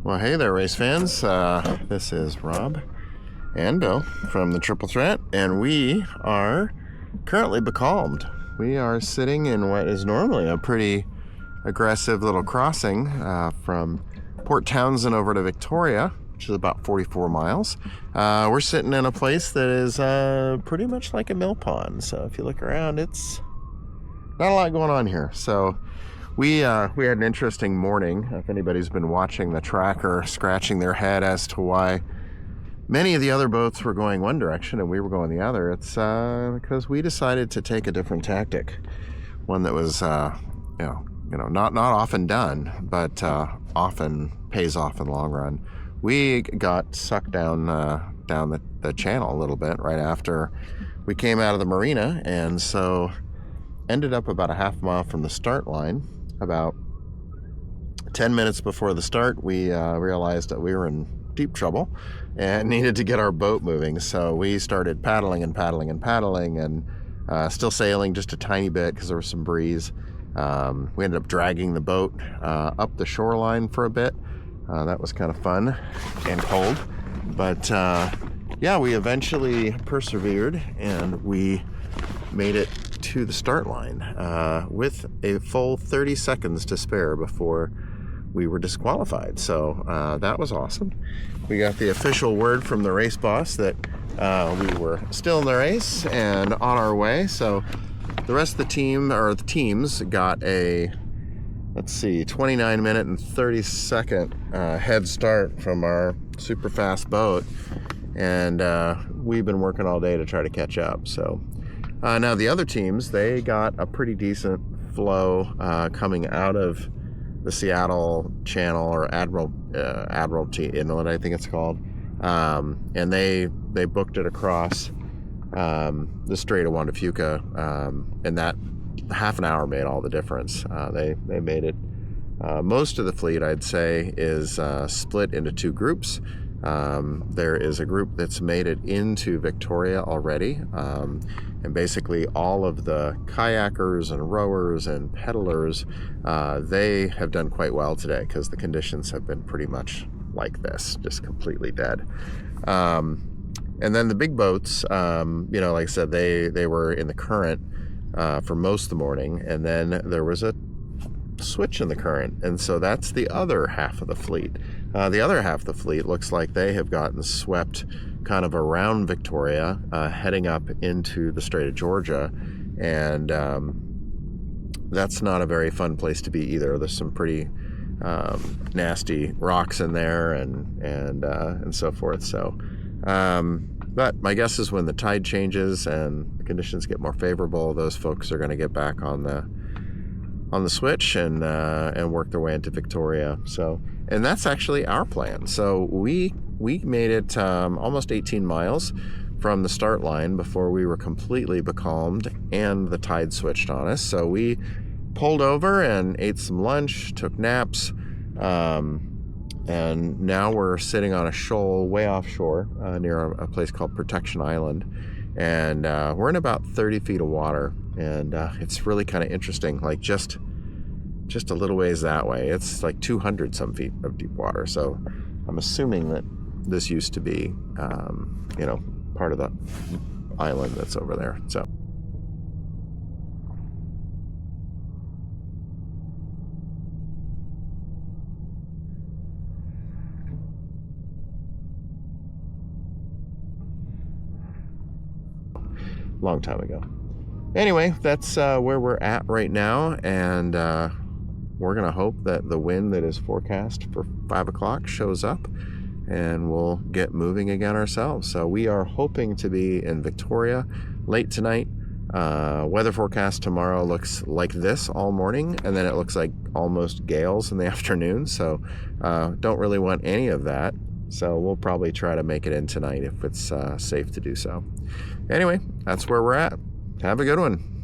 Well, hey there, race fans. This is Rob and Bill from the Triple Threat, and we are currently becalmed. We are sitting in what is normally a pretty aggressive little crossing from Port Townsend over to Victoria, which is about 44 miles. We're sitting in a place that is pretty much like a mill pond. So if you look around, it's not a lot going on here. So we had an interesting morning. If anybody's been watching the tracker, scratching their head as to why many of the other boats were going one direction and we were going the other, it's because we decided to take a different tactic, one that was not often done, but often pays off in the long run. We got sucked down the channel a little bit right after we came out of the marina, and so ended up about a half mile from the start line. About 10 minutes before the start, we realized that we were in deep trouble and needed to get our boat moving. So we started paddling and still sailing just a tiny bit because there was some breeze. We ended up dragging the boat up the shoreline for a bit. That was kind of fun and cold. But we eventually persevered and we made it to the start line with a full 30 seconds to spare before we were disqualified. So that was awesome. We got the official word from the race boss that we were still in the race and on our way. So the rest of the teams got a 29-minute and 30-second head start from our super fast boat, and we've been working all day to try to catch up. So now the other teams, they got a pretty decent flow coming out of the Seattle Channel, or Admiralty Inlet, I think it's called, and they booked it across the Strait of Juan de Fuca, and that half an hour made all the difference. They made it. Most of the fleet, I'd say, is split into two groups. There is a group that's made it into Victoria already, and basically all of the kayakers and rowers and pedalers, they have done quite well today because the conditions have been pretty much like this, just completely dead. And then the big boats, like I said, they were in the current for most of the morning, and then there was a switch in the current, and so that's the other half of the fleet. The other half of the fleet looks like they have gotten swept kind of around Victoria, heading up into the Strait of Georgia, and that's not a very fun place to be either. There's some pretty nasty rocks in there and so forth. So but my guess is when the tide changes and the conditions get more favorable, those folks are going to get back on the switch and work their way into Victoria. So, and that's actually our plan. So we made it almost 18 miles from the start line before we were completely becalmed and the tide switched on us. So we pulled over and ate some lunch, took naps, and now we're sitting on a shoal way offshore near a place called Protection Island, and we're in about 30 feet of water, and it's really kind of interesting. Like just a little ways that way, it's like 200 some feet of deep water. So I'm assuming that this used to be part of the island that's over there. So long time ago. Anyway, that's where we're at right now, and we're gonna hope that the wind that is forecast for 5 o'clock shows up and we'll get moving again ourselves. So we are hoping to be in Victoria late tonight. Weather forecast tomorrow looks like this all morning, and then it looks like almost gales in the afternoon, so don't really want any of that. So we'll probably try to make it in tonight if it's safe to do so. Anyway, that's where we're at. Have a good one.